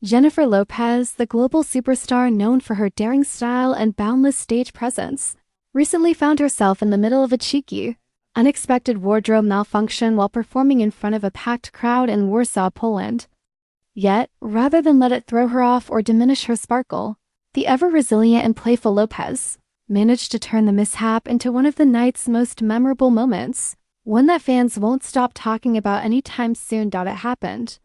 Jennifer Lopez, the global superstar known for her daring style and boundless stage presence, recently found herself in the middle of a cheeky, unexpected wardrobe malfunction while performing in front of a packed crowd in Warsaw, Poland. Yet, rather than let it throw her off or diminish her sparkle, the ever-resilient and playful Lopez managed to turn the mishap into one of the night's most memorable moments, one that fans won't stop talking about anytime soon. It happened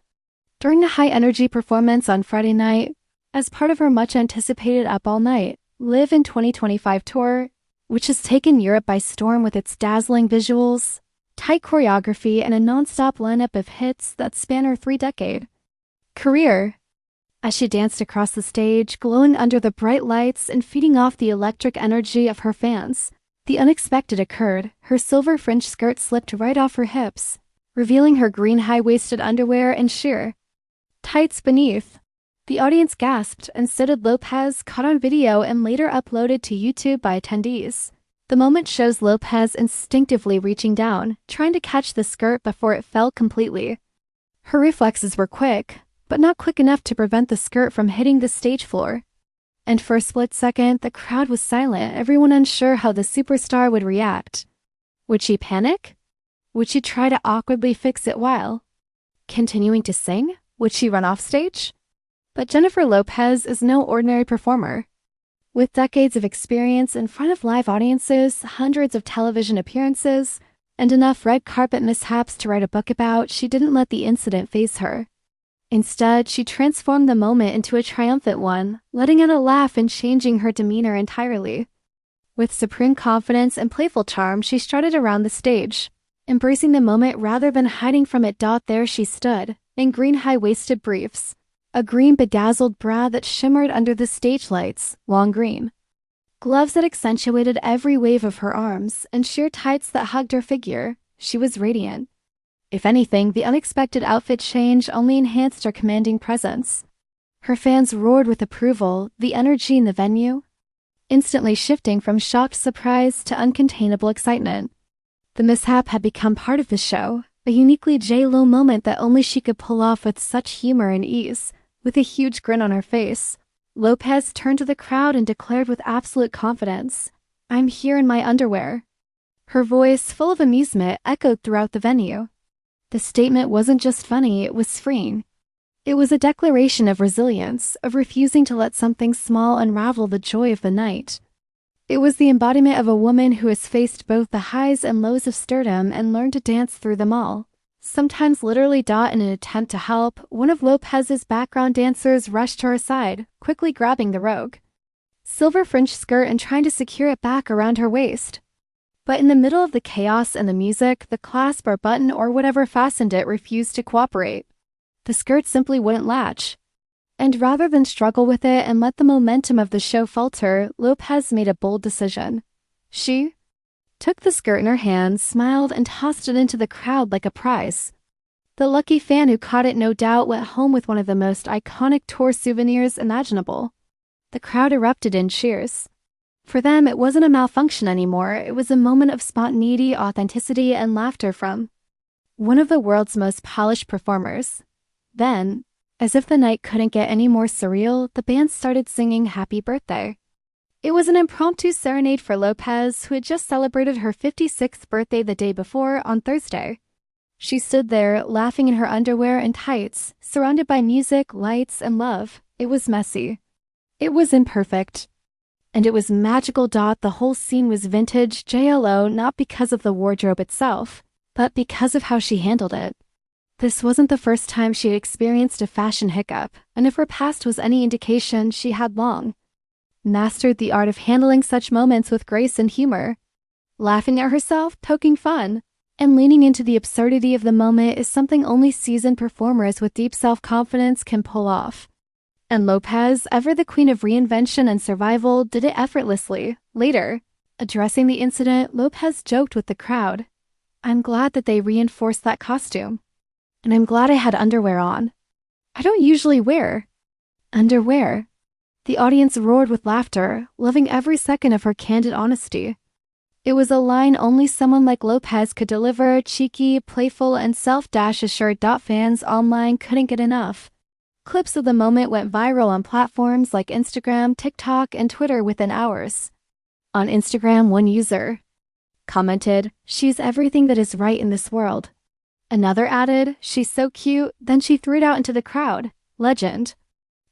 during a high-energy performance on Friday night as part of her much-anticipated Up All Night, Live in 2025 tour, which has taken Europe by storm with its dazzling visuals, tight choreography, and a non-stop lineup of hits that span her 3-decade career. As she danced across the stage, glowing under the bright lights and feeding off the electric energy of her fans, the unexpected occurred. Her silver fringe skirt slipped right off her hips, revealing her green high-waisted underwear and sheer tights beneath. The audience gasped, and so did Lopez, caught on video and later uploaded to YouTube by attendees. The moment shows Lopez instinctively reaching down, trying to catch the skirt before it fell completely. Her reflexes were quick, but not quick enough to prevent the skirt from hitting the stage floor. And for a split second, the crowd was silent, everyone unsure how the superstar would react. Would she panic? Would she try to awkwardly fix it while continuing to sing? Would she run off stage? But Jennifer Lopez is no ordinary performer. With decades of experience in front of live audiences, hundreds of television appearances, and enough red carpet mishaps to write a book about, she didn't let the incident faze her. Instead, she transformed the moment into a triumphant one, letting out a laugh and changing her demeanor entirely. With supreme confidence and playful charm, she strutted around the stage, embracing the moment rather than hiding from it. There she stood, in green high-waisted briefs, a green bedazzled bra that shimmered under the stage lights, long green gloves that accentuated every wave of her arms, and sheer tights that hugged her figure. She was radiant. If anything, the unexpected outfit change only enhanced her commanding presence. Her fans roared with approval, the energy in the venue instantly shifting from shocked surprise to uncontainable excitement. The mishap had become part of the show, a uniquely J-Lo moment that only she could pull off with such humor and ease. With a huge grin on her face, Lopez turned to the crowd and declared with absolute confidence, "I'm here in my underwear." Her voice, full of amusement, echoed throughout the venue. The statement wasn't just funny, it was freeing. It was a declaration of resilience, of refusing to let something small unravel the joy of the night. It was the embodiment of a woman who has faced both the highs and lows of stardom and learned to dance through them all. Sometimes literally. In an attempt to help, one of Lopez's background dancers rushed to her side, quickly grabbing the rogue silver fringe skirt and trying to secure it back around her waist. But in the middle of the chaos and the music, the clasp or button or whatever fastened it refused to cooperate. The skirt simply wouldn't latch. And rather than struggle with it and let the momentum of the show falter, Lopez made a bold decision. She took the skirt in her hand, smiled, and tossed it into the crowd like a prize. The lucky fan who caught it no doubt went home with one of the most iconic tour souvenirs imaginable. The crowd erupted in cheers. For them, it wasn't a malfunction anymore. It was a moment of spontaneity, authenticity, and laughter from one of the world's most polished performers. Then, as if the night couldn't get any more surreal, the band started singing Happy Birthday. It was an impromptu serenade for Lopez, who had just celebrated her 56th birthday the day before on Thursday. She stood there, laughing in her underwear and tights, surrounded by music, lights, and love. It was messy. It was imperfect. And it was magical. The whole scene was vintage JLO, not because of the wardrobe itself, but because of how she handled it. This wasn't the first time she had experienced a fashion hiccup, and if her past was any indication, she had long mastered the art of handling such moments with grace and humor. Laughing at herself, poking fun, and leaning into the absurdity of the moment is something only seasoned performers with deep self-confidence can pull off. And Lopez, ever the queen of reinvention and survival, did it effortlessly. Later, addressing the incident, Lopez joked with the crowd, "I'm glad that they reinforced that costume. And I'm glad I had underwear on. I don't usually wear underwear." The audience roared with laughter, loving every second of her candid honesty. It was a line only someone like Lopez could deliver, cheeky, playful, and self-assured. Fans online couldn't get enough. Clips of the moment went viral on platforms like Instagram, TikTok, and Twitter within hours. On Instagram, one user commented, "She's everything that is right in this world." Another added, "She's so cute," then she threw it out into the crowd. Legend.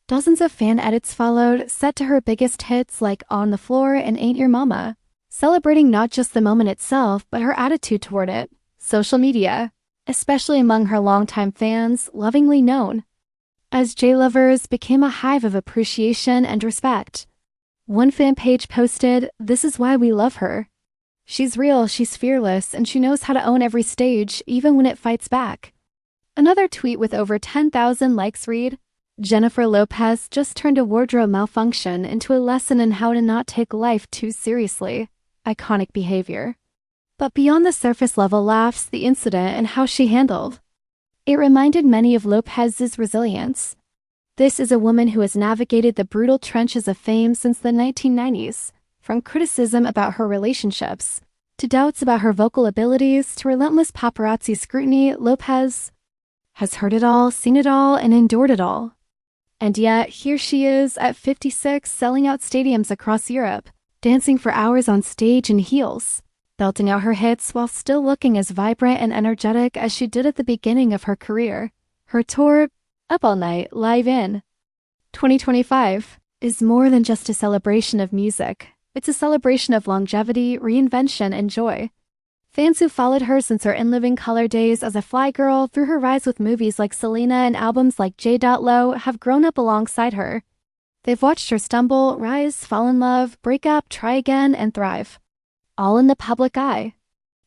Dozens of fan edits followed, set to her biggest hits like "On the Floor" and "Ain't Your Mama," celebrating not just the moment itself, but her attitude toward it. Social media, especially among her longtime fans, lovingly known as J-Lovers, became a hive of appreciation and respect. One fan page posted, "This is why we love her. She's real, she's fearless, and she knows how to own every stage, even when it fights back." Another tweet with over 10,000 likes read, "Jennifer Lopez just turned a wardrobe malfunction into a lesson in how to not take life too seriously." Iconic behavior. But beyond the surface-level laughs, the incident and how she handled it reminded many of Lopez's resilience. This is a woman who has navigated the brutal trenches of fame since the 1990s, from criticism about her relationships, to doubts about her vocal abilities, to relentless paparazzi scrutiny. Lopez has heard it all, seen it all, and endured it all. And yet, here she is at 56, selling out stadiums across Europe, dancing for hours on stage in heels, belting out her hits while still looking as vibrant and energetic as she did at the beginning of her career. Her tour, Up All Night, Live in 2025, is more than just a celebration of music. It's a celebration of longevity, reinvention, and joy. Fans who followed her since her In Living Color days as a fly girl through her rise with movies like Selena and albums like J.Lo have grown up alongside her. They've watched her stumble, rise, fall in love, break up, try again, and thrive, all in the public eye.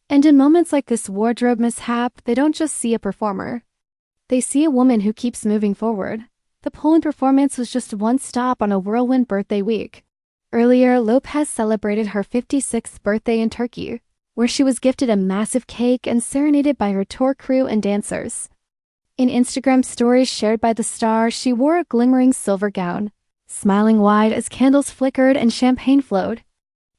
And in moments like this wardrobe mishap, they don't just see a performer. They see a woman who keeps moving forward. The Poland performance was just one stop on a whirlwind birthday week. Earlier, Lopez celebrated her 56th birthday in Turkey, where she was gifted a massive cake and serenaded by her tour crew and dancers. In Instagram stories shared by the star, she wore a glimmering silver gown, smiling wide as candles flickered and champagne flowed.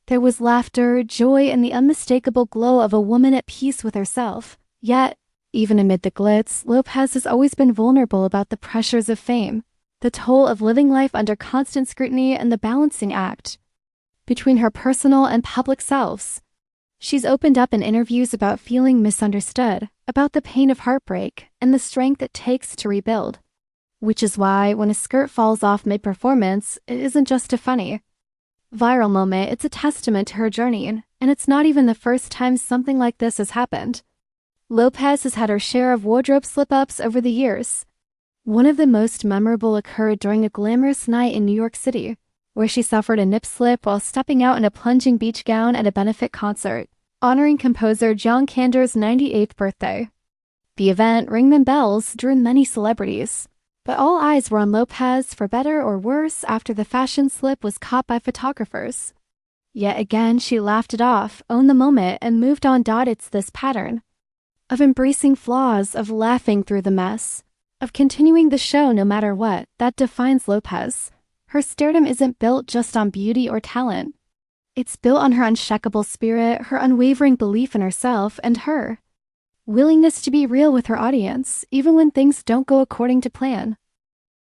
There was laughter, joy, and the unmistakable glow of a woman at peace with herself. Yet, even amid the glitz, Lopez has always been vulnerable about the pressures of fame, the toll of living life under constant scrutiny, and the balancing act between her personal and public selves. She's opened up in interviews about feeling misunderstood, about the pain of heartbreak, and the strength it takes to rebuild. Which is why, when a skirt falls off mid-performance, it isn't just a funny, viral moment, it's a testament to her journey, and it's not even the first time something like this has happened. Lopez has had her share of wardrobe slip-ups over the years. One of the most memorable occurred during a glamorous night in New York City, where she suffered a nip slip while stepping out in a plunging beach gown at a benefit concert, honoring composer John Cander's 98th birthday. The event, ringing bells, drew many celebrities, but all eyes were on Lopez, for better or worse, after the fashion slip was caught by photographers. Yet again, she laughed it off, owned the moment, and moved on. It's this pattern of embracing flaws, of laughing through the mess, of continuing the show no matter what, that defines Lopez. Her stardom isn't built just on beauty or talent. It's built on her unshakable spirit, her unwavering belief in herself, and her willingness to be real with her audience, even when things don't go according to plan.